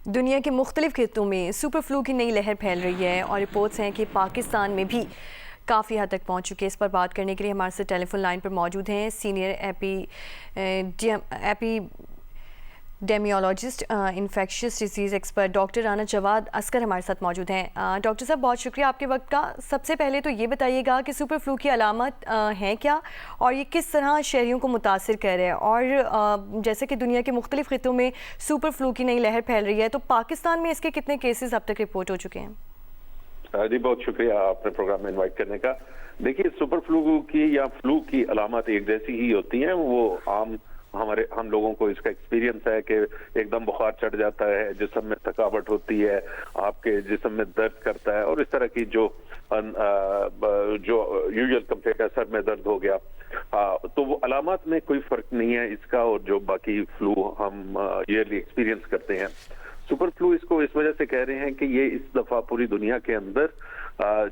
دنیا کے مختلف خطوں میں سپر فلو کی نئی لہر پھیل رہی ہے اور رپورٹس ہیں کہ پاکستان میں بھی کافی حد تک پہنچ چکے. اس پر بات کرنے کے لیے ہمارے ساتھ ٹیلی فون لائن پر موجود ہیں senior epidemiologist infectious disease expert doctor Rana Jawad Asghar ہمارے ساتھ موجود ہیں. ڈاکٹر صاحب بہت شکریہ آپ کے وقت کا. سب سے پہلے تو یہ بتائیے گا کہ سپر فلو کی علامت ہیں کیا اور یہ کس طرح شہریوں کو متاثر کر رہے ہیں، اور جیسے کہ دنیا کے مختلف خطوں میں سپر فلو کی نئی لہر پھیل رہی ہے تو پاکستان میں اس کے کتنے کیسز اب تک رپورٹ ہو چکے ہیں؟ جی بہت شکریہ آپ نے پروگرام میں انوائٹ کرنے کا. دیکھیے سپر فلو کی یا فلو کی علامات ایک جیسی ہی ہوتی ہیں. وہ عام ہم لوگوں کو اس کا ایکسپیرینس ہے کہ ایک دم بخار چڑھ جاتا ہے، جسم میں تھکاوٹ ہوتی ہے، آپ کے جسم میں درد کرتا ہے، اور اس طرح کی جو یوزول کمپلینٹ ہے، سر میں درد ہو گیا، تو وہ علامات میں کوئی فرق نہیں ہے اس کا اور جو باقی فلو ہم ایئرلی ایکسپیرینس کرتے ہیں. سپر فلو اس کو اس وجہ سے کہہ رہے ہیں کہ یہ اس دفعہ پوری دنیا کے اندر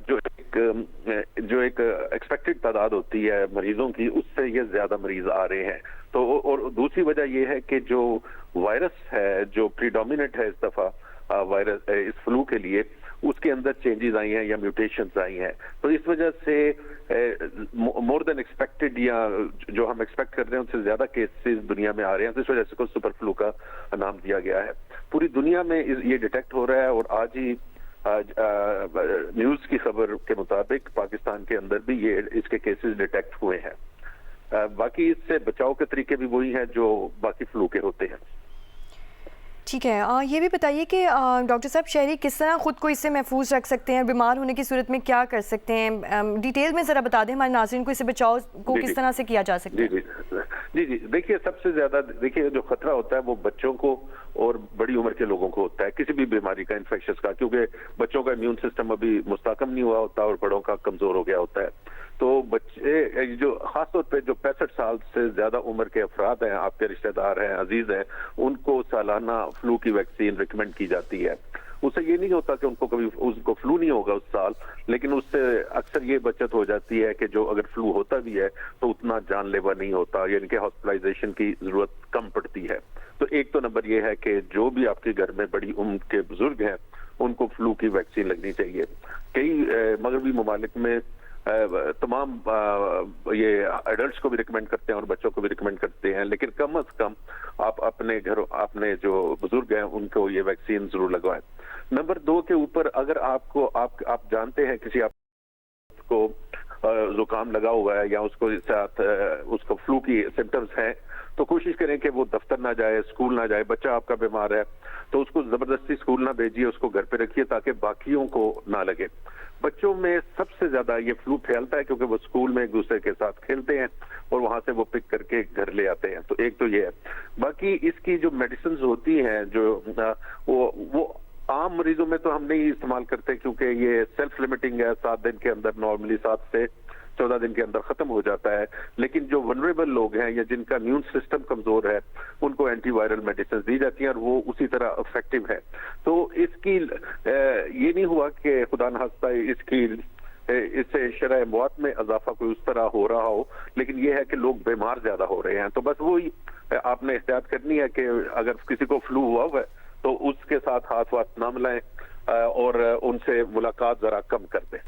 جو ایک ایکسپیکٹڈ تعداد ہوتی ہے مریضوں کی، اس سے یہ زیادہ مریض آ رہے ہیں. تو اور دوسری وجہ یہ ہے کہ جو وائرس ہے جو پریڈومیننٹ ہے اس دفعہ وائرس اس فلو کے لیے، اس کے اندر چینجز آئی ہیں یا میوٹیشنز آئی ہیں. تو اس وجہ سے مور دین ایکسپیکٹڈ یا جو ہم ایکسپیکٹ کر رہے ہیں ان سے زیادہ کیسز دنیا میں آ رہے ہیں. تو اس وجہ سے کو سپر فلو کا نام دیا گیا ہے. پوری دنیا میں یہ ڈیٹیکٹ ہو رہا ہے اور آج ہی نیوز کی خبر کے مطابق پاکستان کے اندر بھی اس کے کیسز ڈیٹیکٹ ہوئے ہیں. باقی اس سے بچاؤ کے طریقے بھی وہی ہیں جو باقی فلو کے ہوتے ہیں. ٹھیک ہے. یہ بھی بتائیے کہ ڈاکٹر صاحب شہری کس طرح خود کو اس سے محفوظ رکھ سکتے ہیں، بیمار ہونے کی صورت میں کیا کر سکتے ہیں؟ ڈیٹیل میں ذرا بتا دیں ہمارے ناظرین کو، اس سے بچاؤ کو کس طرح سے کیا جا سکتا ہے؟ جی دیکھیے سب سے زیادہ جو خطرہ ہوتا ہے وہ بچوں کو اور بڑی عمر کے لوگوں کو ہوتا ہے، کسی بھی بیماری کا، انفیکشس کا، کیونکہ بچوں کا امیون سسٹم ابھی مستحکم نہیں ہوا ہوتا اور بڑوں کا کمزور ہو گیا ہوتا ہے. تو بچے جو خاص طور پہ جو 65 سال سے زیادہ عمر کے افراد ہیں، آپ کے رشتہ دار ہیں، عزیز ہیں، ان کو سالانہ فلو کی ویکسین ریکمینڈ کی جاتی ہے. اس سے یہ نہیں ہوتا کہ ان کو فلو نہیں ہوگا اس سال، لیکن اس سے اکثر یہ بچت ہو جاتی ہے کہ جو اگر فلو ہوتا بھی ہے تو اتنا جان لیوا نہیں ہوتا، یعنی کہ ہاسپٹلائزیشن کی ضرورت کم پڑتی ہے. تو ایک تو نمبر یہ ہے کہ جو بھی آپ کے گھر میں بڑی عمر کے بزرگ ہیں ان کو فلو کی ویکسین لگنی چاہیے. کئی مغربی ممالک میں تمام یہ ایڈلٹس کو بھی ریکمینڈ کرتے ہیں اور بچوں کو بھی ریکمینڈ کرتے ہیں، لیکن کم از کم آپ اپنے جو بزرگ ہیں ان کو یہ ویکسین ضرور لگوائیں. نمبر 2 کے اوپر اگر آپ جانتے ہیں کسی آپ کو زکام لگا ہوا ہے یا اس کو فلو کی سمٹمز ہیں، تو کوشش کریں کہ وہ دفتر نہ جائے، اسکول نہ جائے. بچہ آپ کا بیمار ہے تو اس کو زبردستی اسکول نہ بھیجیے، اس کو گھر پہ رکھیے تاکہ باقیوں کو نہ لگے. بچوں میں سب سے زیادہ یہ فلو پھیلتا ہے کیونکہ وہ اسکول میں ایک دوسرے کے ساتھ کھیلتے ہیں اور وہاں سے وہ پک کر کے گھر لے آتے ہیں. تو ایک تو یہ ہے. باقی اس کی جو میڈیسنز ہوتی ہیں جو وہ عام مریضوں میں تو ہم نہیں استعمال کرتے کیونکہ یہ سیلف لمیٹنگ ہے، 7 دن کے اندر، نارملی 7 سے 14 دن کے اندر ختم ہو جاتا ہے. لیکن جو ونریبل لوگ ہیں یا جن کا امیون سسٹم کمزور ہے ان کو اینٹی وائرل میڈیسنز دی جاتی ہیں اور وہ اسی طرح افیکٹو ہے. تو اس کی یہ نہیں ہوا کہ خدا نخواستہ اس سے شرح موت میں اضافہ کوئی اس طرح ہو رہا ہو، لیکن یہ ہے کہ لوگ بیمار زیادہ ہو رہے ہیں. تو بس وہی آپ نے احتیاط کرنی ہے کہ اگر کسی کو فلو ہوا ہے تو اس کے ساتھ ہاتھ نہ ملائیں اور ان سے ملاقات ذرا کم کر دیں.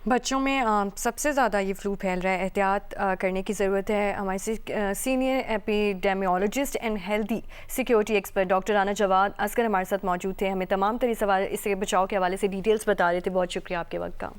بچوں میں سب سے زیادہ یہ فلو پھیل رہا ہے، احتیاط کرنے کی ضرورت ہے. ہمارے senior epidemiologist and healthy security expert doctor Rana Jawad Asghar ہمارے ساتھ موجود تھے. ہمیں تمام ترین سوال اس سے بچاؤ کے حوالے سے ڈیٹیلز بتا رہے تھے. بہت شکریہ آپ کے وقت کا.